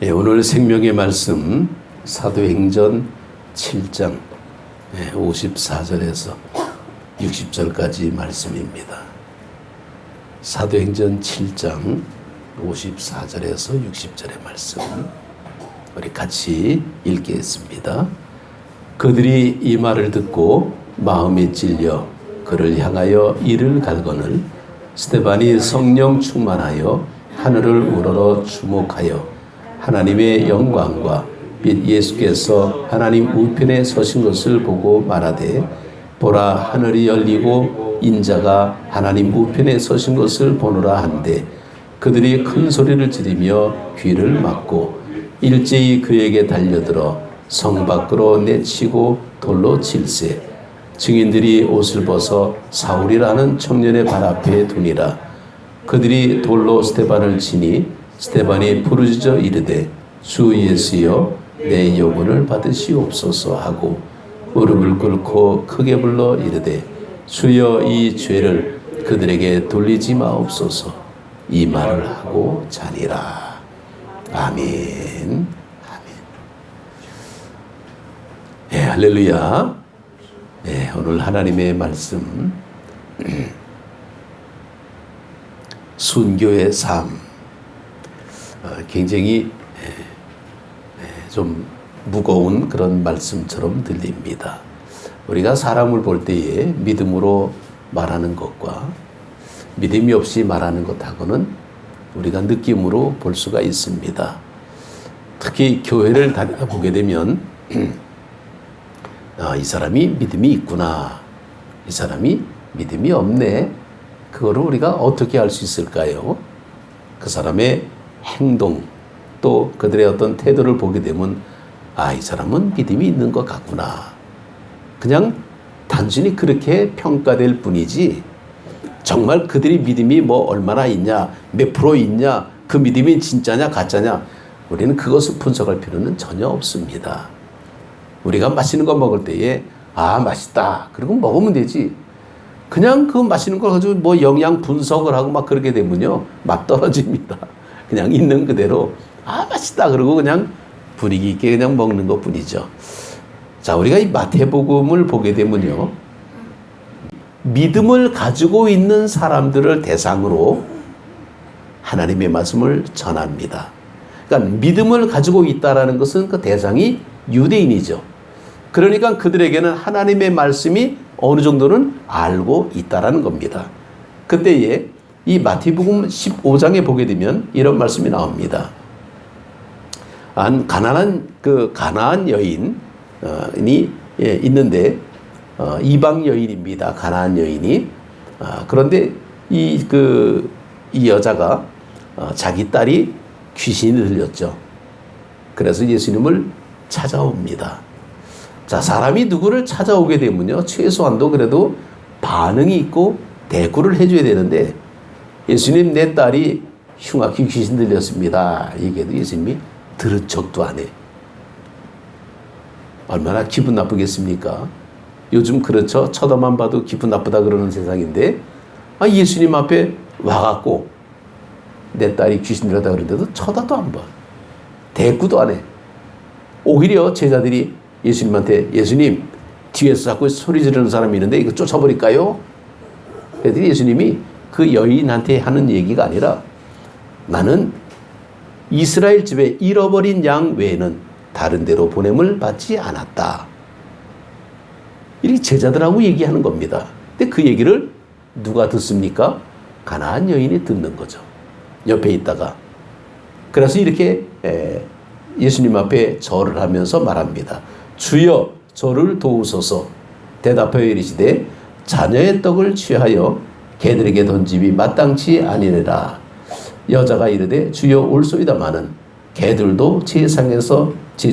오늘 생명의 말씀 사도행전 7장 54절에서 60절까지 말씀입니다. 사도행전 7장 54절에서 60절의 말씀 우리 같이 읽겠습니다. 그들이 이 말을 듣고 마음에 찔려 그를 향하여 이를 갈거늘 스데반이 성령 충만하여 하늘을 우러러 주목하여 하나님의 영광과 및 예수께서 하나님 우편에 서신 것을 보고 말하되 보라 하늘이 열리고 인자가 하나님 우편에 서신 것을 보노라 한데 그들이 큰 소리를 지르며 귀를 막고 일제히 그에게 달려들어 성 밖으로 내치고 돌로 칠세 증인들이 옷을 벗어 사울이라는 청년의 발 앞에 두니라. 그들이 돌로 스데반을 치니 스데반이 부르짖어 이르되 주 예수여 내 영혼을 받으시옵소서 하고 무릎을 꿇고 크게 불러 이르되 주여 이 죄를 그들에게 돌리지 마옵소서. 이 말을 하고 자니라. 아멘. 할렐루야. 오늘 하나님의 말씀 순교의 삶 굉장히 좀 무거운 그런 말씀처럼 들립니다. 우리가 사람을 볼 때에 믿음으로 말하는 것과 믿음이 없이 말하는 것하고는 우리가 느낌으로 볼 수가 있습니다. 특히 교회를 다녀보게 되면 이 사람이 믿음이 있구나, 이 사람이 믿음이 없네, 그거를 우리가 어떻게 알 수 있을까요? 그 사람의 행동 또 그들의 어떤 태도를 보게 되면 이 사람은 믿음이 있는 것 같구나. 그냥 단순히 그렇게 평가될 뿐이지 정말 그들이 믿음이 얼마나 있냐, 몇 프로 있냐, 그 믿음이 진짜냐 가짜냐 우리는 그것을 분석할 필요는 전혀 없습니다. 우리가 맛있는 거 먹을 때에 맛있다 그리고 먹으면 되지. 그냥 그 맛있는 걸 가지고 영양 분석을 하고 막 그렇게 되면요 맛 떨어집니다. 그냥 있는 그대로 맛있다 그러고 그냥 분위기 있게 그냥 먹는 것 뿐이죠. 자, 우리가 이 마태복음을 보게 되면요 믿음을 가지고 있는 사람들을 대상으로 하나님의 말씀을 전합니다. 그러니까 믿음을 가지고 있다라는 것은 그 대상이 유대인이죠. 그러니까 그들에게는 하나님의 말씀이 어느 정도는 알고 있다라는 겁니다. 그때에 이 마태복음 15장에 보게 되면 이런 말씀이 나옵니다. 가나안 여인이 있는데 이방 여인입니다. 가나안 여인이. 그런데 이 여자가 자기 딸이 귀신이 들렸죠. 그래서 예수님을 찾아옵니다. 자, 사람이 누구를 찾아오게 되면요 최소한도 그래도 반응이 있고 대꾸를 해줘야 되는데 예수님 내 딸이 흉악히 귀신 들렸습니다. 얘기해도 예수님이 들은 척도 안 해. 얼마나 기분 나쁘겠습니까? 요즘 그렇죠. 쳐다만 봐도 기분 나쁘다 그러는 세상인데 예수님 앞에 와갖고 내 딸이 귀신 들렸다 그러는데도 쳐다도 안 봐. 대꾸도 안 해. 오히려 제자들이 예수님한테 예수님 뒤에서 자꾸 소리 지르는 사람이 있는데 이거 쫓아버릴까요? 그랬더니 예수님이 그 여인한테 하는 얘기가 아니라 나는 이스라엘 집에 잃어버린 양 외에는 다른 데로 보냄을 받지 않았다. 이렇게 제자들하고 얘기하는 겁니다. 근데 그 얘기를 누가 듣습니까? 가나안 여인이 듣는 거죠. 옆에 있다가. 그래서 이렇게 예수님 앞에 절을 하면서 말합니다. 주여 저를 도우소서. 대답하여 이르시되 자녀의 떡을 취하여 개들에게 던짐이 마땅치 아니니라. 여자가 이르되 주여 올소이다마는 개들도 제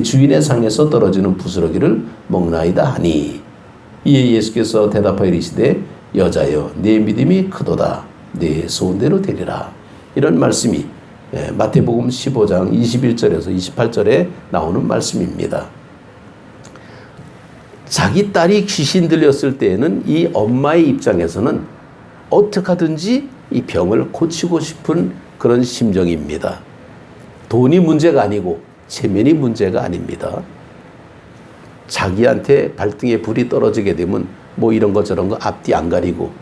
주인의 상에서 떨어지는 부스러기를 먹나이다 하니. 이에 예수께서 대답하여 이르시되 여자여 네 믿음이 크도다. 네 소원대로 되리라. 이런 말씀이 마태복음 15장 21절에서 28절에 나오는 말씀입니다. 자기 딸이 귀신 들렸을 때에는 이 엄마의 입장에서는 어떻게 하든지 이 병을 고치고 싶은 그런 심정입니다. 돈이 문제가 아니고 체면이 문제가 아닙니다. 자기한테 발등에 불이 떨어지게 되면 뭐 이런 거 저런 거 앞뒤 안 가리고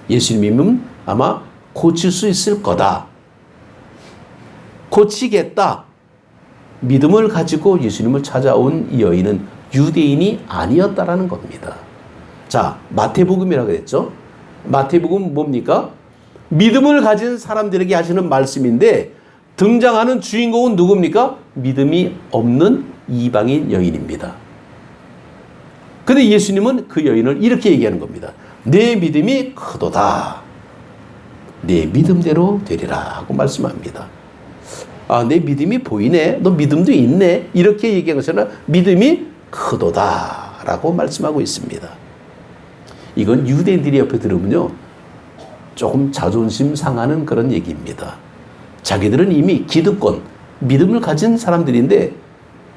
예수님은 아마 고칠 수 있을 거다. 고치겠다. 믿음을 가지고 예수님을 찾아온 이 여인은 유대인이 아니었다라는 겁니다. 자, 마태복음이라고 그랬죠. 마태복음 뭡니까? 믿음을 가진 사람들에게 하시는 말씀인데 등장하는 주인공은 누굽니까? 믿음이 없는 이방인 여인입니다. 근데 예수님은 그 여인을 이렇게 얘기하는 겁니다. 내 믿음이 크도다. 내 믿음대로 되리라 하고 말씀합니다. 아, 내 믿음이 보이네. 너 믿음도 있네. 이렇게 얘기한 것은 믿음이 크도다 라고 말씀하고 있습니다. 이건 유대인들이 옆에 들으면요, 조금 자존심 상하는 그런 얘기입니다. 자기들은 이미 기득권, 믿음을 가진 사람들인데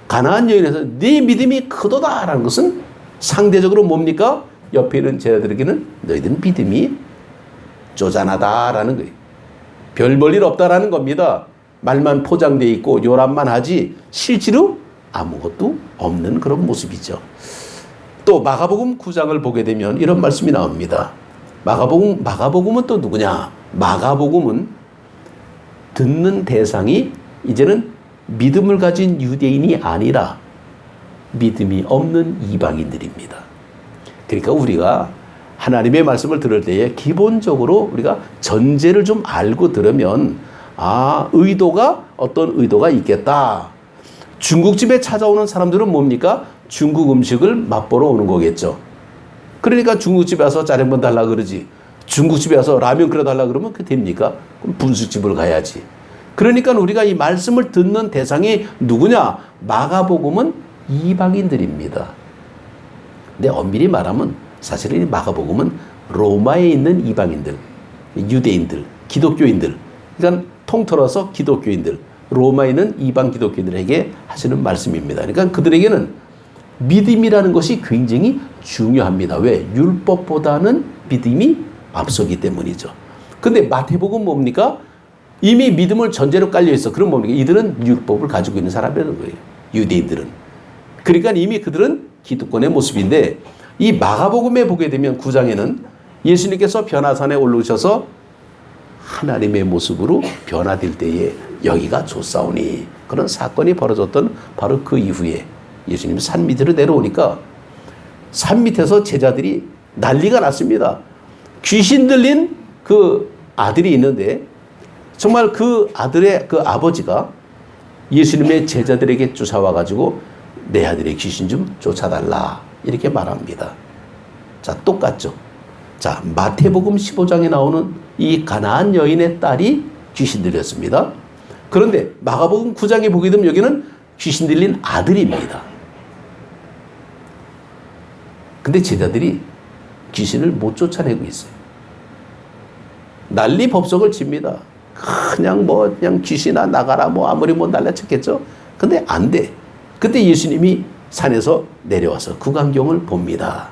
가나안 여인에서 네 믿음이 크도다라는 것은 상대적으로 뭡니까? 옆에 있는 제자들에게는 너희들은 믿음이 쪼잔하다라는 거예요. 별 볼 일 없다라는 겁니다. 말만 포장되어 있고 요란만 하지 실제로 아무것도 없는 그런 모습이죠. 또 마가복음 9장을 보게 되면 이런 말씀이 나옵니다. 마가복음은 또 누구냐? 마가복음은 듣는 대상이 이제는 믿음을 가진 유대인이 아니라 믿음이 없는 이방인들입니다. 그러니까 우리가 하나님의 말씀을 들을 때에 기본적으로 우리가 전제를 좀 알고 들으면 의도가 어떤 의도가 있겠다. 중국집에 찾아오는 사람들은 뭡니까? 중국 음식을 맛보러 오는 거겠죠. 그러니까 중국집에 와서 짜장면 달라 그러지. 중국집에 와서 라면 끓여 달라 그러면 그게 됩니까? 그럼 분식집을 가야지. 그러니까 우리가 이 말씀을 듣는 대상이 누구냐? 마가복음은 이방인들입니다. 근데 엄밀히 말하면 사실은 이 마가복음은 로마에 있는 이방인들, 유대인들, 기독교인들, 그러니까 통틀어서 기독교인들, 로마에 있는 이방 기독교인들에게 하시는 말씀입니다. 그러니까 그들에게는 믿음이라는 것이 굉장히 중요합니다. 왜? 율법보다는 믿음이 앞서기 때문이죠. 근데 마태복음 뭡니까? 이미 믿음을 전제로 깔려 있어. 그럼 뭡니까? 이들은 율법을 가지고 있는 사람이라는 거예요. 유대인들은. 그러니까 이미 그들은 기득권의 모습인데 이 마가복음에 보게 되면 9장에는 예수님께서 변화산에 올라오셔서 하나님의 모습으로 변화될 때에 여기가 좋사오니 그런 사건이 벌어졌던 바로 그 이후에 예수님이 산 밑으로 내려오니까 산 밑에서 제자들이 난리가 났습니다. 귀신 들린 그 아들이 있는데 정말 그 아들의 그 아버지가 예수님의 제자들에게 쫓아와 가지고 내 아들의 귀신 좀 쫓아달라 이렇게 말합니다. 자, 똑같죠. 자, 마태복음 15장에 나오는 이 가나안 여인의 딸이 귀신 들렸습니다. 그런데 마가복음 9장에 보게 되면 여기는 귀신 들린 아들입니다. 근데 제자들이 귀신을 못 쫓아내고 있어요. 난리 법석을 칩니다. 그냥 귀신아 나가라 아무리 날라쳤겠죠. 근데 안 돼. 그때 예수님이 산에서 내려와서 그 광경을 봅니다.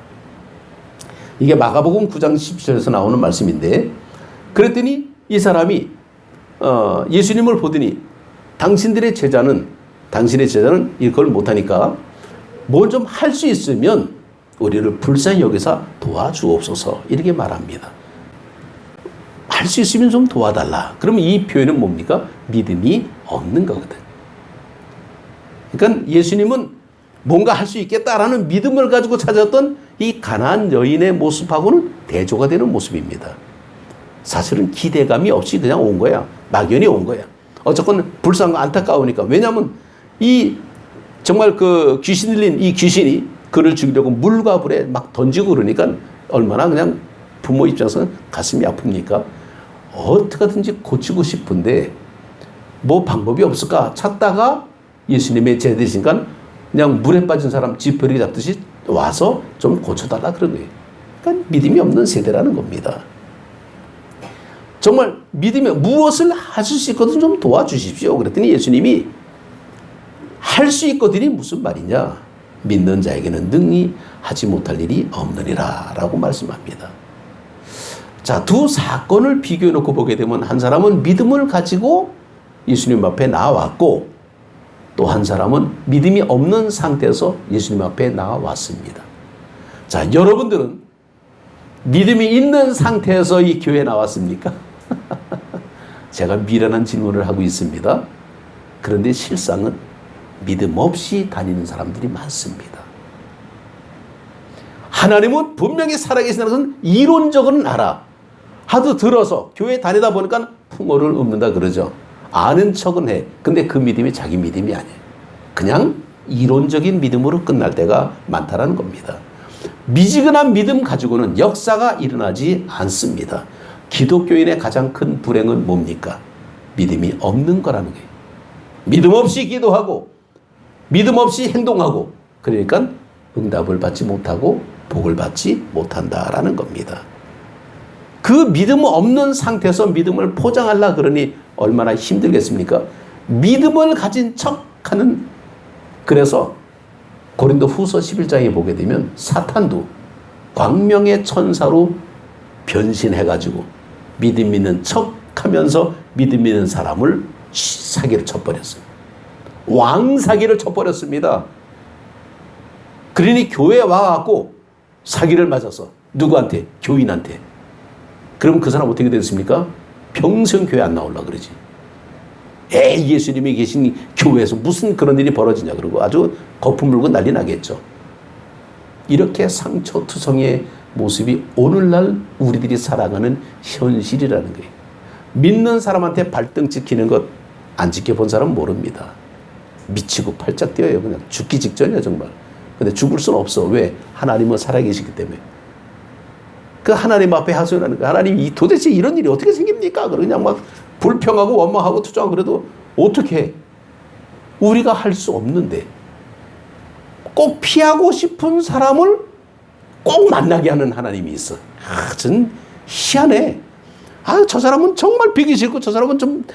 이게 마가복음 9장 10절에서 나오는 말씀인데 그랬더니 이 사람이 예수님을 보더니 당신의 제자는 이걸 못하니까 뭘 좀 할 수 있으면 우리를 불쌍히 여기서 도와주옵소서 이렇게 말합니다. 할 수 있으면 좀 도와달라. 그러면 이 표현은 뭡니까? 믿음이 없는 거거든. 그러니까 예수님은 뭔가 할 수 있겠다라는 믿음을 가지고 찾았던 이 가나안 여인의 모습하고는 대조가 되는 모습입니다. 사실은 기대감이 없이 그냥 온 거야. 막연히 온 거야. 어쨌건 불쌍하고 안타까우니까. 왜냐하면 정말 그 귀신 들린 이 귀신이 그를 죽이려고 물과 불에 막 던지고 그러니까 얼마나 그냥 부모 입장에서는 가슴이 아픕니까? 어떻게든지 고치고 싶은데 뭐 방법이 없을까 찾다가 예수님의 제자이시니까 그냥 물에 빠진 사람 지퍼리 잡듯이 와서 좀 고쳐달라 그런 거예요. 그러니까 믿음이 없는 세대라는 겁니다. 정말 믿음이 무엇을 하실 수 있거든 좀 도와주십시오. 그랬더니 예수님이 할 수 있거든이 무슨 말이냐? 믿는 자에게는 능히 하지 못할 일이 없느니라 라고 말씀합니다. 자, 두 사건을 비교해 놓고 보게 되면 한 사람은 믿음을 가지고 예수님 앞에 나왔고 또 한 사람은 믿음이 없는 상태에서 예수님 앞에 나왔습니다. 자, 여러분들은 믿음이 있는 상태에서 이 교회에 나왔습니까? 제가 미련한 질문을 하고 있습니다. 그런데 실상은 믿음 없이 다니는 사람들이 많습니다. 하나님은 분명히 살아계시다는 것은 이론적으로는 알아. 하도 들어서 교회 다니다 보니까 풍어를 읊는다 그러죠. 아는 척은 해. 근데 그 믿음이 자기 믿음이 아니에요. 그냥 이론적인 믿음으로 끝날 때가 많다라는 겁니다. 미지근한 믿음 가지고는 역사가 일어나지 않습니다. 기독교인의 가장 큰 불행은 뭡니까? 믿음이 없는 거라는 거예요. 믿음 없이 기도하고 믿음 없이 행동하고 그러니까 응답을 받지 못하고 복을 받지 못한다라는 겁니다. 그 믿음 없는 상태에서 믿음을 포장하려 그러니 얼마나 힘들겠습니까? 믿음을 가진 척하는, 그래서 고린도 후서 11장에 보게 되면 사탄도 광명의 천사로 변신해가지고 믿음 있는 척하면서 믿음 있는 사람을 사기를 쳐버렸어요. 왕사기를 쳐버렸습니다. 그러니 교회에 와갖고 사기를 맞아서 누구한테? 교인한테. 그럼 그 사람 어떻게 됐습니까? 평생 교회 안 나오려고 그러지. 예수님이 계신 교회에서 무슨 그런 일이 벌어지냐 그러고 아주 거품 물고 난리 나겠죠. 이렇게 상처투성이의 모습이 오늘날 우리들이 살아가는 현실이라는 거예요. 믿는 사람한테 발등 찍히는 것 안 지켜본 사람은 모릅니다. 미치고 팔짝 뛰어요. 그냥 죽기 직전이야 정말. 근데 죽을 수는 없어. 왜? 하나님은 살아계시기 때문에. 그 하나님 앞에 하소연하는 거. 하나님 도대체 이런 일이 어떻게 생깁니까? 그냥 막 불평하고 원망하고 투정하고 그래도 어떻게 해? 우리가 할 수 없는데 꼭 피하고 싶은 사람을 꼭 만나게 하는 하나님이 있어. 전 희한해. 저 사람은 정말 비기 싫고 저 사람은 좀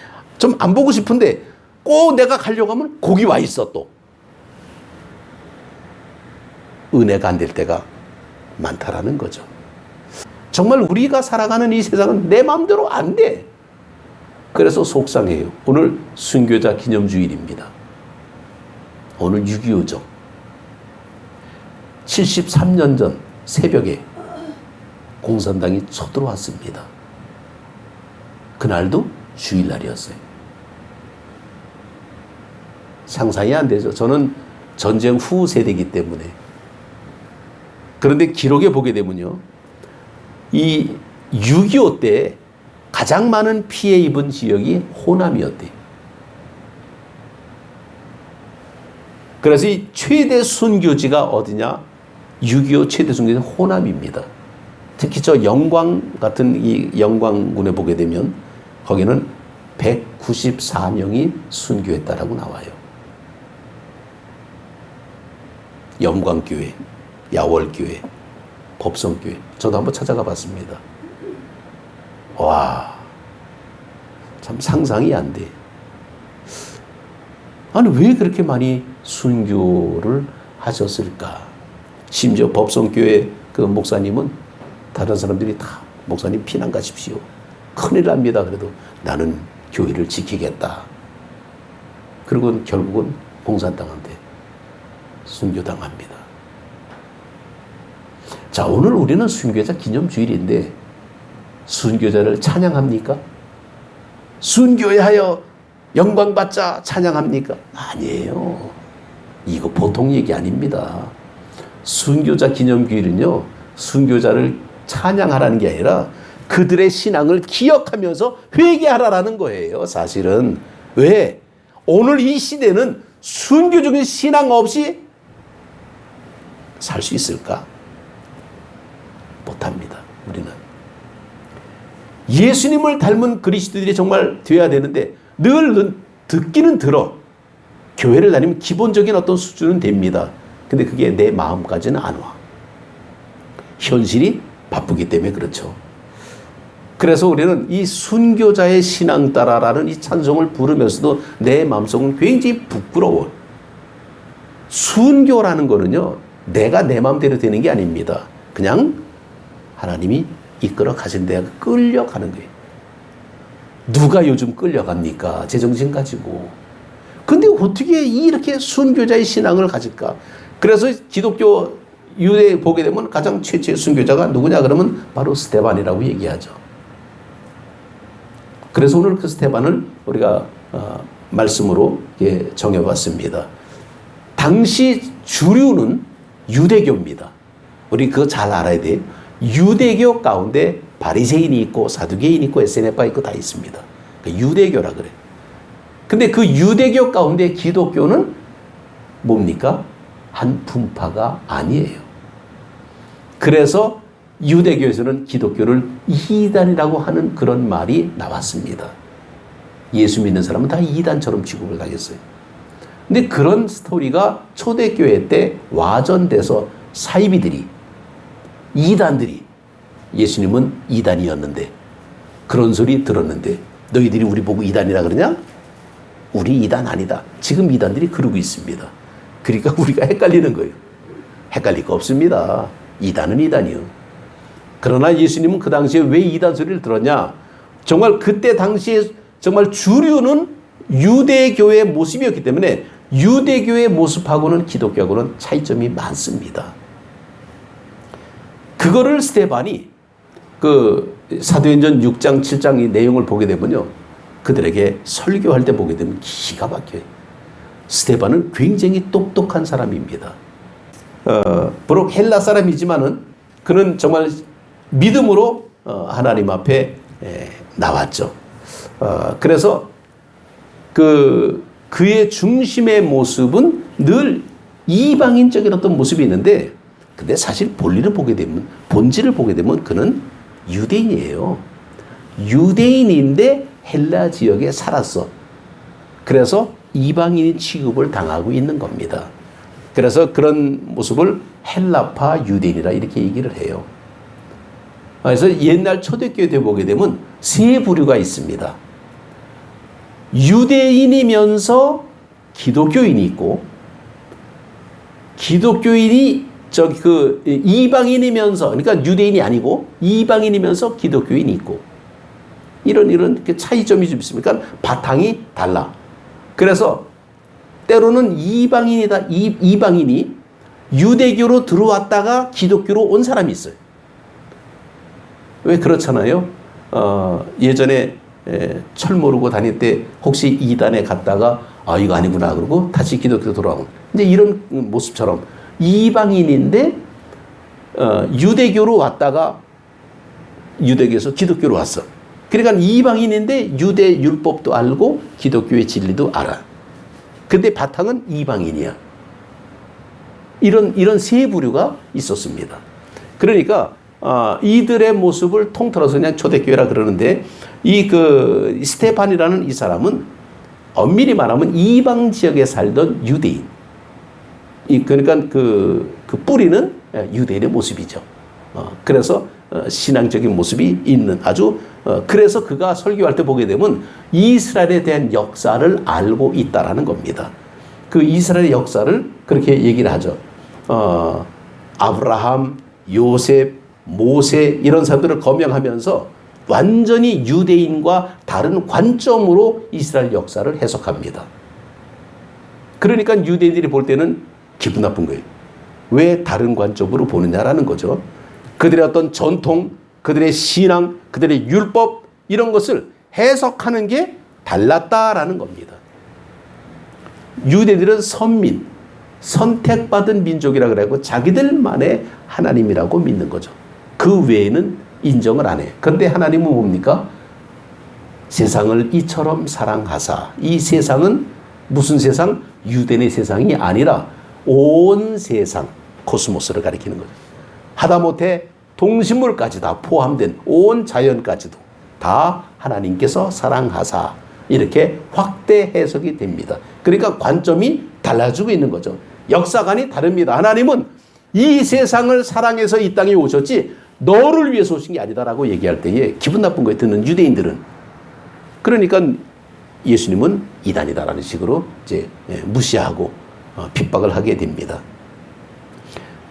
안 보고 싶은데 꼭 내가 가려고 하면 거기 와 있어 또. 은혜가 안 될 때가 많다라는 거죠. 정말 우리가 살아가는 이 세상은 내 마음대로 안 돼. 그래서 속상해요. 오늘 순교자 기념주일입니다. 오늘 6.25죠. 73년 전 새벽에 공산당이 쳐들어왔습니다. 그날도 주일날이었어요. 상상이 안 되죠. 저는 전쟁 후 세대이기 때문에. 그런데 기록에 보게 되면요. 이 6.25 때 가장 많은 피해 입은 지역이 호남이었대요. 그래서 이 최대 순교지가 어디냐? 6.25 최대 순교지는 호남입니다. 특히 저 영광 같은 이 영광군에 보게 되면 거기는 194명이 순교했다라고 나와요. 영광교회, 야월교회, 법성교회. 저도 한번 찾아가 봤습니다. 와, 참 상상이 안 돼. 아니, 왜 그렇게 많이 순교를 하셨을까? 심지어 법성교회 그 목사님은 다른 사람들이 다 목사님 피난 가십시오. 큰일 납니다. 그래도 나는 교회를 지키겠다. 그리고 결국은 공산당한테 순교당합니다. 자, 오늘 우리는 순교자 기념주일인데 순교자를 찬양합니까? 순교에 하여 영광받자 찬양합니까? 아니에요. 이거 보통 얘기 아닙니다. 순교자 기념주일은요, 순교자를 찬양하라는 게 아니라 그들의 신앙을 기억하면서 회개하라라는 거예요. 사실은. 왜? 오늘 이 시대는 순교적인 신앙 없이 살 수 있을까? 못합니다. 우리는. 예수님을 닮은 그리스도인이 정말 되어야 되는데 늘 듣기는 들어. 교회를 다니면 기본적인 어떤 수준은 됩니다. 근데 그게 내 마음까지는 안 와. 현실이 바쁘기 때문에 그렇죠. 그래서 우리는 이 순교자의 신앙 따라라는 이 찬송을 부르면서도 내 마음속은 굉장히 부끄러워. 순교라는 거는요, 내가 내 마음대로 되는 게 아닙니다. 그냥 하나님이 이끌어 가신 데가 끌려가는 거예요. 누가 요즘 끌려갑니까? 제정신 가지고. 근데 어떻게 이렇게 순교자의 신앙을 가질까? 그래서 기독교 유대에 보게 되면 가장 최초의 순교자가 누구냐 그러면 바로 스데반이라고 얘기하죠. 그래서 오늘 그 스데반을 우리가 말씀으로 정해봤습니다. 당시 주류는 유대교입니다. 우리 그거 잘 알아야 돼요. 유대교 가운데 바리새인이 있고 사두개인이 있고 에세네파 있고 다 있습니다. 유대교라 그래. 근데 그 유대교 가운데 기독교는 뭡니까? 한 분파가 아니에요. 그래서 유대교에서는 기독교를 이단이라고 하는 그런 말이 나왔습니다. 예수 믿는 사람은 다 이단처럼 취급을 당했어요. 근데 그런 스토리가 초대교회 때 와전돼서 사이비들이, 이단들이 예수님은 이단이었는데 그런 소리 들었는데 너희들이 우리 보고 이단이라 그러냐? 우리 이단 아니다. 지금 이단들이 그러고 있습니다. 그러니까 우리가 헷갈리는 거예요. 헷갈릴 거 없습니다. 이단은 이단이요. 그러나 예수님은 그 당시에 왜 이단 소리를 들었냐? 정말 그때 당시에 정말 주류는 유대교의 모습이었기 때문에 유대교의 모습하고는 기독교하고는 차이점이 많습니다. 그거를 스데반이 그 사도행전 6장 7장 이 내용을 보게 되면요, 그들에게 설교할 때 보게 되면 기가 막혀요. 스데반은 굉장히 똑똑한 사람입니다. 비록 헬라 사람이지만은 그는 정말 믿음으로 하나님 앞에 나왔죠. 그래서 그의 중심의 모습은 늘 이방인적인 어떤 모습이 있는데, 근데 사실 본질을 보게 되면 그는 유대인이에요. 유대인인데 헬라 지역에 살았어. 그래서 이방인 취급을 당하고 있는 겁니다. 그래서 그런 모습을 헬라파 유대인이라 이렇게 얘기를 해요. 그래서 옛날 초대교회 때 보게 되면 세 부류가 있습니다. 유대인이면서 기독교인이 있고, 기독교인이 이방인이면서, 그러니까 유대인이 아니고 이방인이면서 기독교인이 있고, 이런 차이점이 좀 있습니다. 그러니까 바탕이 달라. 그래서 때로는 이방인이 유대교로 들어왔다가 기독교로 온 사람이 있어요. 왜 그렇잖아요. 예전에 철 모르고 다닐 때 혹시 이단에 갔다가 이거 아니구나 그러고 다시 기독교로 돌아오는, 이제 이런 모습처럼 이방인인데 유대교로 왔다가 유대교에서 기독교로 왔어. 그러니까 이방인인데 유대 율법도 알고 기독교의 진리도 알아. 근데 바탕은 이방인이야. 이런 세 부류가 있었습니다. 그러니까 이들의 모습을 통틀어서 그냥 초대교회라 그러는데, 스데반이라는 이 사람은 엄밀히 말하면 이방 지역에 살던 유대인. 그러니까 그 뿌리는 유대인의 모습이죠. 그래서 신앙적인 모습이 있는 아주, 그래서 그가 설교할 때 보게 되면 이스라엘에 대한 역사를 알고 있다라는 겁니다. 그 이스라엘의 역사를 그렇게 얘기를 하죠. 아브라함, 요셉, 모세 이런 사람들을 거명하면서 완전히 유대인과 다른 관점으로 이스라엘 역사를 해석합니다. 그러니까 유대인들이 볼 때는 기분 나쁜 거예요. 왜 다른 관점으로 보느냐라는 거죠. 그들의 어떤 전통, 그들의 신앙, 그들의 율법 이런 것을 해석하는 게 달랐다라는 겁니다. 유대인들은 선민, 선택받은 민족이라 그러고 자기들만의 하나님이라고 믿는 거죠. 그 외에는 인정을 안 해. 그런데 하나님은 뭡니까? 세상을 이처럼 사랑하사. 이 세상은 무슨 세상? 유대인의 세상이 아니라 온 세상, 코스모스를 가리키는 거죠. 하다못해 동식물까지 다 포함된 온 자연까지도 다 하나님께서 사랑하사. 이렇게 확대 해석이 됩니다. 그러니까 관점이 달라지고 있는 거죠. 역사관이 다릅니다. 하나님은 이 세상을 사랑해서 이 땅에 오셨지 너를 위해서 오신 게 아니다라고 얘기할 때에 기분 나쁜 거에 듣는 유대인들은, 그러니까 예수님은 이단이다라는 식으로 이제 무시하고 핍박을 하게 됩니다.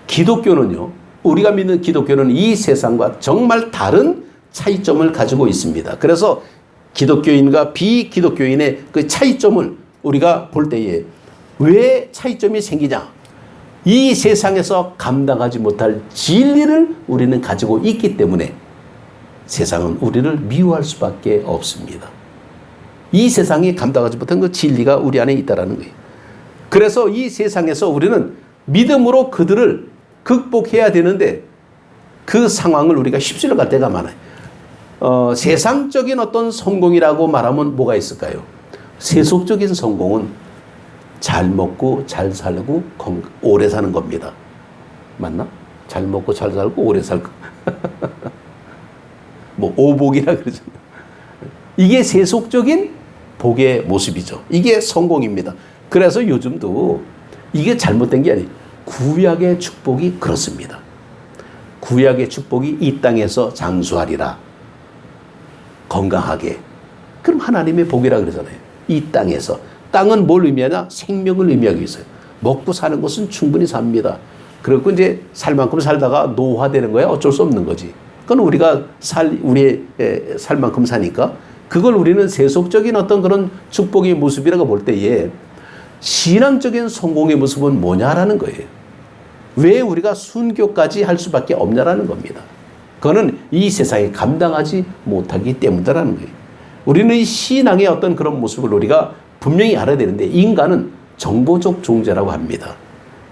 기독교는요, 우리가 믿는 기독교는 이 세상과 정말 다른 차이점을 가지고 있습니다. 그래서 기독교인과 비기독교인의 그 차이점을 우리가 볼 때에 왜 차이점이 생기냐? 이 세상에서 감당하지 못할 진리를 우리는 가지고 있기 때문에 세상은 우리를 미워할 수밖에 없습니다. 이 세상이 감당하지 못한 그 진리가 우리 안에 있다는 거예요. 그래서 이 세상에서 우리는 믿음으로 그들을 극복해야 되는데 그 상황을 우리가 휩쓸려 갈 때가 많아요. 세상적인 어떤 성공이라고 말하면 뭐가 있을까요? 세속적인 성공은 잘 먹고 잘 살고 오래 사는 겁니다. 맞나? 잘 먹고 잘 살고 오래 살고 뭐 오복이라 그러잖아요. 이게 세속적인 복의 모습이죠. 이게 성공입니다. 그래서 요즘도 이게 잘못된 게 아니에요. 구약의 축복이 그렇습니다. 구약의 축복이 이 땅에서 장수하리라. 건강하게. 그럼 하나님의 복이라 그러잖아요. 이 땅에서. 땅은 뭘 의미하냐? 생명을 의미하고 있어요. 먹고 사는 것은 충분히 삽니다. 그리고 이제 살 만큼 살다가 노화되는 거야 어쩔 수 없는 거지. 그건 우리가 우리의 살 만큼 사니까 그걸 우리는 세속적인 어떤 그런 축복의 모습이라고 볼 때에 신앙적인 성공의 모습은 뭐냐라는 거예요. 왜 우리가 순교까지 할 수밖에 없냐라는 겁니다. 그거는 이 세상에 감당하지 못하기 때문이라는 거예요. 우리는 이 신앙의 어떤 그런 모습을 우리가 분명히 알아야 되는데 인간은 정보적 존재라고 합니다.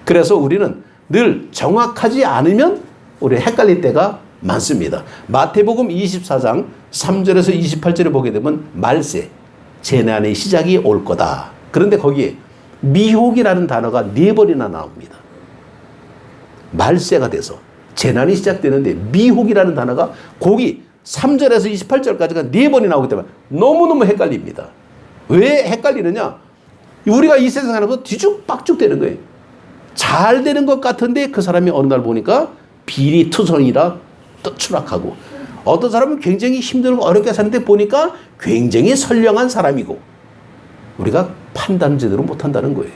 그래서 우리는 늘 정확하지 않으면 우리 헷갈릴 때가 많습니다. 마태복음 24장 3절에서 28절에 보게 되면 말세, 재난의 시작이 올 거다. 그런데 거기에 미혹이라는 단어가 4번이나 나옵니다. 말세가 돼서 재난이 시작되는데 미혹이라는 단어가 거기 3절에서 28절까지가 4번이 나오기 때문에 너무너무 헷갈립니다. 왜 헷갈리느냐? 우리가 이 세상에 살면서 뒤죽박죽 되는 거예요. 잘 되는 것 같은데 그 사람이 어느 날 보니까 비리투성이라 또 추락하고, 어떤 사람은 굉장히 힘들고 어렵게 사는데 보니까 굉장히 선량한 사람이고, 우리가 판단 제대로 못한다는 거예요.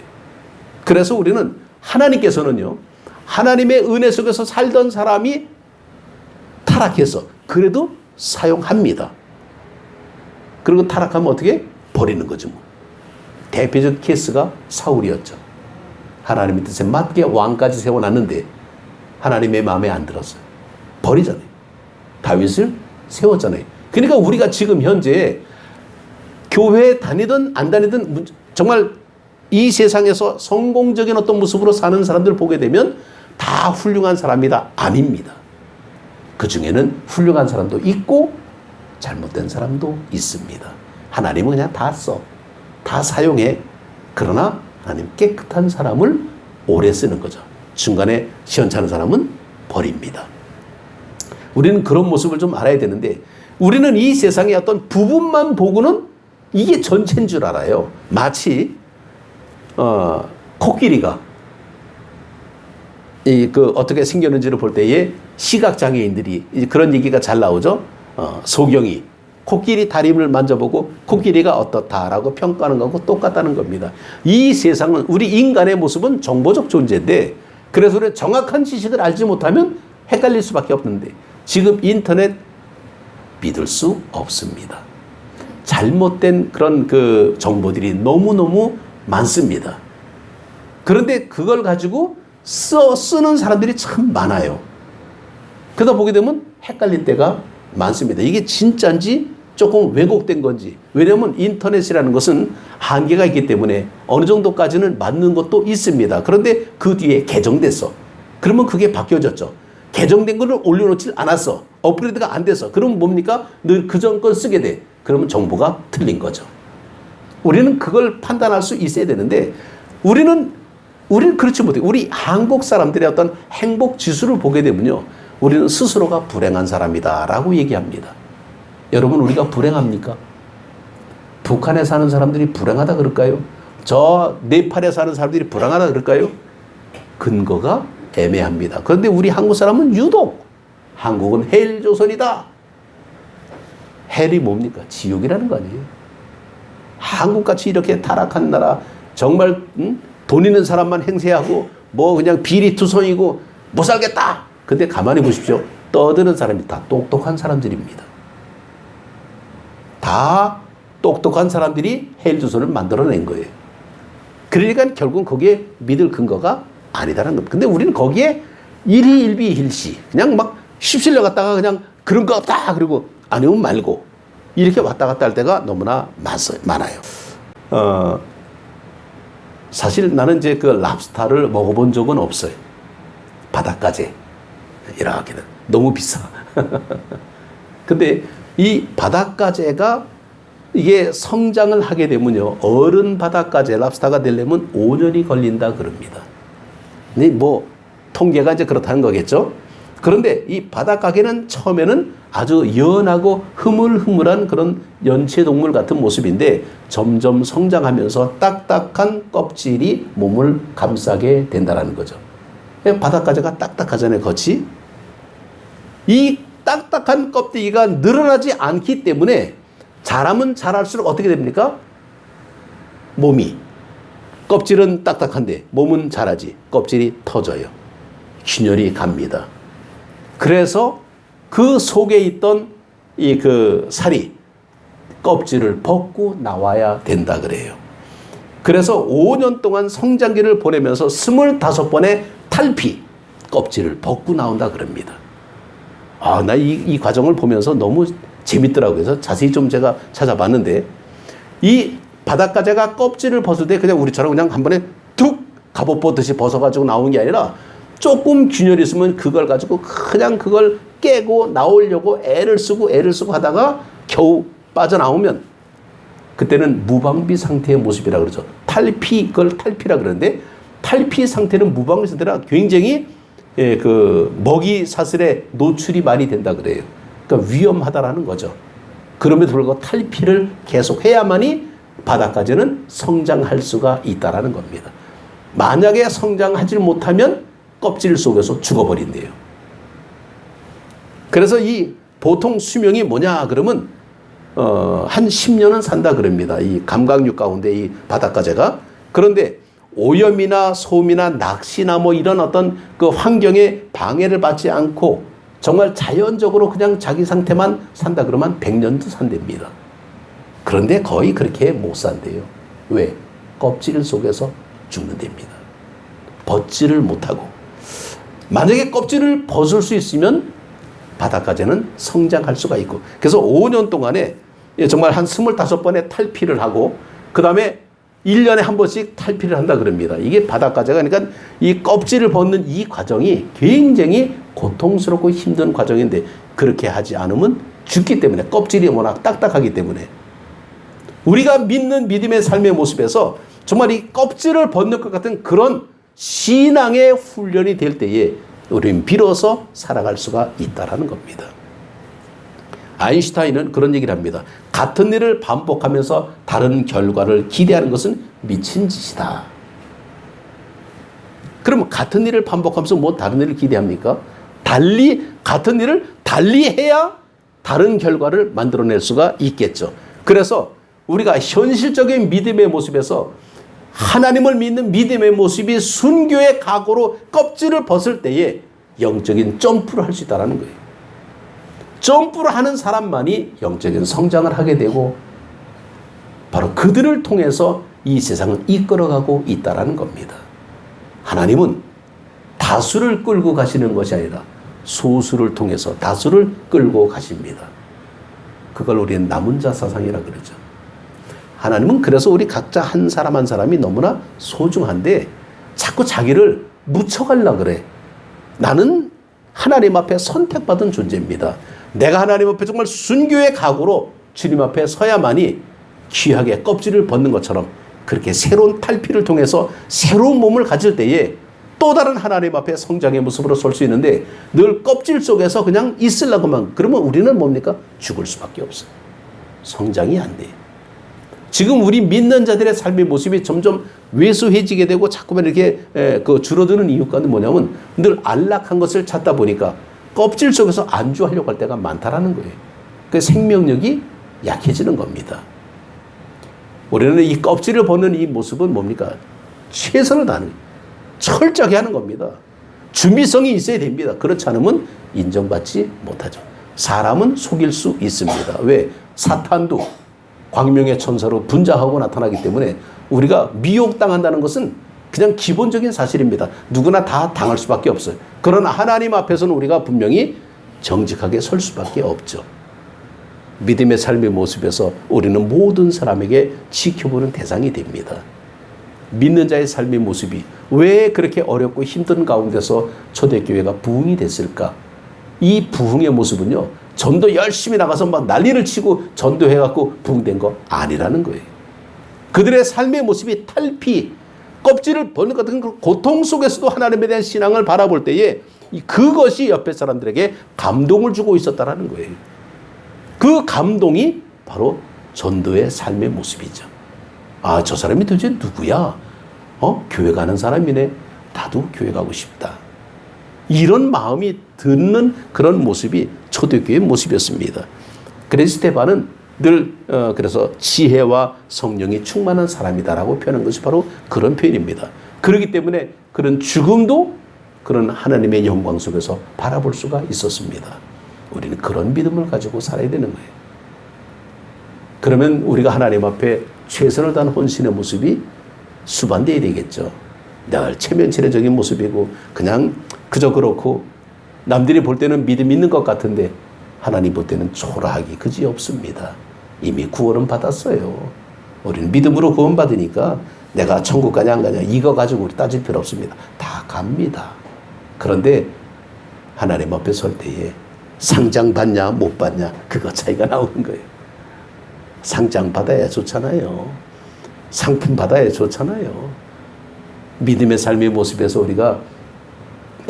그래서 우리는 하나님께서는요, 하나님의 은혜 속에서 살던 사람이 타락해서 그래도 사용합니다. 그리고 타락하면 어떻게? 버리는 거죠. 뭐. 대표적 케이스가 사울이었죠. 하나님의 뜻에 맞게 왕까지 세워놨는데 하나님의 마음에 안 들었어요. 버리잖아요. 다윗을 세웠잖아요. 그러니까 우리가 지금 현재 교회에 다니든 안 다니든 정말 이 세상에서 성공적인 어떤 모습으로 사는 사람들을 보게 되면 다 훌륭한 사람이다. 아닙니다. 그 중에는 훌륭한 사람도 있고 잘못된 사람도 있습니다. 하나님은 그냥 다 써. 다 사용해. 그러나 하나님 깨끗한 사람을 오래 쓰는 거죠. 중간에 시원찮은 사람은 버립니다. 우리는 그런 모습을 좀 알아야 되는데, 우리는 이 세상의 어떤 부분만 보고는 이게 전체인 줄 알아요. 마치 코끼리가 어떻게 생겼는지를 볼 때에 시각장애인들이 그런 얘기가 잘 나오죠. 소경이 코끼리 다림을 만져보고 코끼리가 어떻다라고 평가하는 거하고 똑같다는 겁니다. 이 세상은, 우리 인간의 모습은 정보적 존재인데, 그래서 우리는 정확한 지식을 알지 못하면 헷갈릴 수밖에 없는데, 지금 인터넷 믿을 수 없습니다. 잘못된 그런 그 정보들이 너무너무 많습니다. 그런데 그걸 가지고 쓰는 사람들이 참 많아요. 그러다 보게 되면 헷갈릴 때가 많습니다. 이게 진짜인지 조금 왜곡된 건지. 왜냐하면 인터넷이라는 것은 한계가 있기 때문에 어느 정도까지는 맞는 것도 있습니다. 그런데 그 뒤에 개정됐어. 그러면 그게 바뀌어졌죠. 개정된 거를 올려놓지 않았어. 업그레이드가 안 돼서. 그러면 뭡니까? 늘 그전 걸 쓰게 돼. 그러면 정보가 틀린 거죠. 우리는 그걸 판단할 수 있어야 되는데, 우리는 그렇지 못해요. 우리 한국 사람들의 어떤 행복 지수를 보게 되면요, 우리는 스스로가 불행한 사람이다라고 얘기합니다. 여러분, 우리가 불행합니까? 북한에 사는 사람들이 불행하다 그럴까요? 저 네팔에 사는 사람들이 불행하다 그럴까요? 근거가 애매합니다. 그런데 우리 한국 사람은 유독 한국은 헬조선이다. 헬이 뭡니까? 지옥이라는 거 아니에요? 한국같이 이렇게 타락한 나라, 정말 돈 있는 사람만 행세하고 뭐 그냥 비리투성이고 못 살겠다. 근데 가만히 보십시오. 떠드는 사람이 다 똑똑한 사람들입니다. 다 똑똑한 사람들이 헬조선을 만들어낸 거예요. 그러니까 결국은 거기에 믿을 근거가 아니다라는 겁니다. 근데 우리는 거기에 일희일비일시 그냥 막 휩쓸려 갔다가 그냥 그런 거 없다 그리고 아니면 말고 이렇게 왔다 갔다 할 때가 너무나 많아요. 사실 나는 이제 그 랍스타를 먹어본 적은 없어요. 바닷가재 이렇게는 너무 비싸. 근데 이 바닷가재가 이게 성장을 하게 되면요, 어른 바닷가재 랍스타가 되려면 5년이 걸린다 그럽니다. 근데 뭐 통계가 이제 그렇다는 거겠죠. 그런데 이 바닷가재는 처음에는 아주 연하고 흐물흐물한 그런 연체동물 같은 모습인데 점점 성장하면서 딱딱한 껍질이 몸을 감싸게 된다는 거죠. 바닷가재가 딱딱하잖아요, 겉이. 이 딱딱한 껍데기가 늘어나지 않기 때문에 자라면 자랄수록 어떻게 됩니까? 몸이. 껍질은 딱딱한데 몸은 자라지. 껍질이 터져요. 균열이 갑니다. 그래서 그 속에 있던 이 그 살이 껍질을 벗고 나와야 된다 그래요. 그래서 5년 동안 성장기를 보내면서 25번의 탈피, 껍질을 벗고 나온다 그럽니다. 아, 나 이 과정을 보면서 너무 재밌더라고요. 그래서 자세히 좀 제가 찾아봤는데 이 바닷가재가 껍질을 벗을 때 그냥 우리처럼 그냥 한 번에 툭 갑옷 벗듯이 벗어가지고 나오는 게 아니라 조금 균열이 있으면 그걸 가지고 그냥 그걸 깨고 나오려고 애를 쓰고 하다가 겨우 빠져나오면 그때는 무방비 상태의 모습이라 그러죠. 탈피, 그걸 탈피라 그러는데 탈피 상태는 무방비 상태라 굉장히 그 먹이 사슬에 노출이 많이 된다 그래요. 그러니까 위험하다라는 거죠. 그럼에도 불구하고 탈피를 계속 해야만이 바닷가재는 성장할 수가 있다라는 겁니다. 만약에 성장하지 못하면 껍질 속에서 죽어버린대요. 그래서 이 보통 수명이 뭐냐 그러면 한 10년은 산다 그럽니다. 이 감각육 가운데 이 바닷가재가. 그런데 오염이나 소음이나 낚시나 뭐 이런 어떤 그 환경에 방해를 받지 않고 정말 자연적으로 그냥 자기 상태만 산다 그러면 100년도 산답니다. 그런데 거의 그렇게 못 산대요. 왜? 껍질 속에서 죽는답니다. 벗지를 못하고. 만약에 껍질을 벗을 수 있으면 바닷가재는 성장할 수가 있고. 그래서 5년 동안에 정말 한 25번의 탈피를 하고 그 다음에 1년에 한 번씩 탈피를 한다 그럽니다. 이게 바닷가재가 그러니까 이 껍질을 벗는 이 과정이 굉장히 고통스럽고 힘든 과정인데 그렇게 하지 않으면 죽기 때문에 껍질이 워낙 딱딱하기 때문에 우리가 믿는 믿음의 삶의 모습에서 정말 이 껍질을 벗는 것 같은 그런 신앙의 훈련이 될 때에 우리는 비로소 살아갈 수가 있다라는 겁니다. 아인슈타인은 그런 얘기를 합니다. 같은 일을 반복하면서 다른 결과를 기대하는 것은 미친 짓이다. 그러면 같은 일을 반복하면서 뭐 다른 일을 기대합니까? 같은 일을 달리 해야 다른 결과를 만들어낼 수가 있겠죠. 그래서 우리가 현실적인 믿음의 모습에서 하나님을 믿는 믿음의 모습이 순교의 각오로 껍질을 벗을 때에 영적인 점프를 할 수 있다는 거예요. 점프를 하는 사람만이 영적인 성장을 하게 되고 바로 그들을 통해서 이 세상을 이끌어가고 있다는 겁니다. 하나님은 다수를 끌고 가시는 것이 아니라 소수를 통해서 다수를 끌고 가십니다. 그걸 우리는 남은 자 사상이라 그러죠. 하나님은 그래서 우리 각자 한 사람 한 사람이 너무나 소중한데 자꾸 자기를 묻혀가려고 그래. 나는 하나님 앞에 선택받은 존재입니다. 내가 하나님 앞에 정말 순교의 각오로 주님 앞에 서야만이 귀하게 껍질을 벗는 것처럼 그렇게 새로운 탈피를 통해서 새로운 몸을 가질 때에 또 다른 하나님 앞에 성장의 모습으로 설 수 있는데 늘 껍질 속에서 그냥 있으려고만 그러면 우리는 뭡니까? 죽을 수밖에 없어요. 성장이 안 돼요. 지금 우리 믿는 자들의 삶의 모습이 점점 왜소해지게 되고 자꾸만 이렇게 줄어드는 이유가 뭐냐면 늘 안락한 것을 찾다 보니까 껍질 속에서 안주하려고 할 때가 많다라는 거예요. 그 생명력이 약해지는 겁니다. 우리는 이 껍질을 벗는 이 모습은 뭡니까? 최선을 다하는, 철저하게 하는 겁니다. 준비성이 있어야 됩니다. 그렇지 않으면 인정받지 못하죠. 사람은 속일 수 있습니다. 왜? 사탄도 광명의 천사로 분장하고 나타나기 때문에 우리가 미혹당한다는 것은 그냥 기본적인 사실입니다. 누구나 다 당할 수밖에 없어요. 그러나 하나님 앞에서는 우리가 분명히 정직하게 설 수밖에 없죠. 믿음의 삶의 모습에서 우리는 모든 사람에게 지켜보는 대상이 됩니다. 믿는 자의 삶의 모습이 왜 그렇게 어렵고 힘든 가운데서 초대교회가 부흥이 됐을까? 이 부흥의 모습은요, 전도 열심히 나가서 막 난리를 치고 전도해갖고 부흥된 거 아니라는 거예요. 그들의 삶의 모습이 탈피, 껍질을 벗는 것 같은 고통 속에서도 하나님에 대한 신앙을 바라볼 때에 그것이 옆에 사람들에게 감동을 주고 있었다는 거예요. 그 감동이 바로 전도의 삶의 모습이죠. 아, 저 사람이 도대체 누구야? 교회 가는 사람이네. 나도 교회 가고 싶다. 이런 마음이 드는 그런 모습이 초대교회의 모습이었습니다. 그래서 스데반은 늘 그래서 지혜와 성령이 충만한 사람이다라고 표현한 것이 바로 그런 표현입니다. 그렇기 때문에 그런 죽음도 그런 하나님의 영광 속에서 바라볼 수가 있었습니다. 우리는 그런 믿음을 가지고 살아야 되는 거예요. 그러면 우리가 하나님 앞에 최선을 다한 헌신의 모습이 수반되어야 되겠죠. 늘 체면체례적인 모습이고 그냥 그저 그렇고 남들이 볼 때는 믿음 있는 것 같은데 하나님 볼 때는 초라하기 그지 없습니다. 이미 구원은 받았어요. 우리는 믿음으로 구원받으니까 내가 천국 가냐 안 가냐 이거 가지고 우리 따질 필요 없습니다. 다 갑니다. 그런데 하나님 앞에 설 때에 상장 받냐 못 받냐 그거 차이가 나오는 거예요. 상장 받아야 좋잖아요. 상품 받아야 좋잖아요. 믿음의 삶의 모습에서 우리가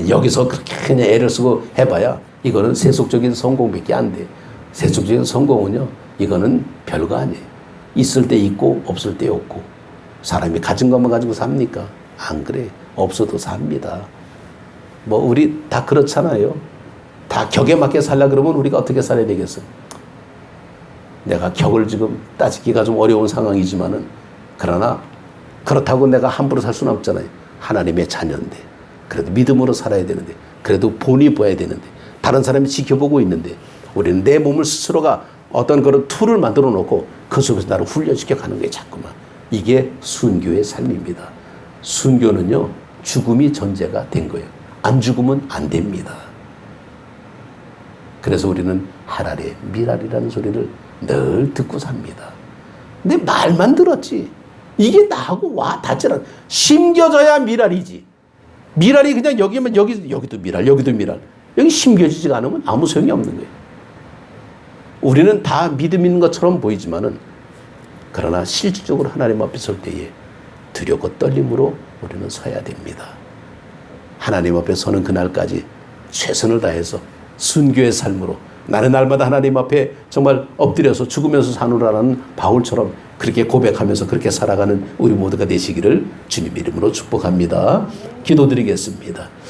여기서 그렇게 그냥 애를 쓰고 해봐야 이거는 세속적인 성공밖에 안 돼. 세속적인 성공은요, 이거는 별거 아니에요. 있을 때 있고 없을 때 없고. 사람이 가진 것만 가지고 삽니까? 안 그래. 없어도 삽니다. 뭐 우리 다 그렇잖아요. 다 격에 맞게 살려 그러면 우리가 어떻게 살아야 되겠어? 내가 격을 지금 따지기가 좀 어려운 상황이지만은 그러나 그렇다고 내가 함부로 살 수는 없잖아요. 하나님의 자녀인데 그래도 믿음으로 살아야 되는데 그래도 본이 보여야 되는데 다른 사람이 지켜보고 있는데 우리는 내 몸을 스스로가 어떤 그런 툴을 만들어 놓고 그 속에서 나를 훈련시켜 가는 거예요. 자꾸만. 이게 순교의 삶입니다. 순교는요, 죽음이 전제가 된 거예요. 안 죽으면 안 됩니다. 그래서 우리는 하랄에 미랄이라는 소리를 늘 듣고 삽니다. 근데 말만 들었지. 이게 나하고 와 닿지는 심겨져야 미랄이지. 미랄이 그냥 여기면 여기도 미랄, 여기도 미랄. 여기 심겨지지가 않으면 아무 소용이 없는 거예요. 우리는 다 믿음 있는 것처럼 보이지만은 그러나 실질적으로 하나님 앞에 설 때에 두렵고 떨림으로 우리는 서야 됩니다. 하나님 앞에 서는 그날까지 최선을 다해서 순교의 삶으로 나는 날마다 하나님 앞에 정말 엎드려서 죽으면서 사노라라는 바울처럼 그렇게 고백하면서 그렇게 살아가는 우리 모두가 되시기를 주님 이름으로 축복합니다. 기도드리겠습니다.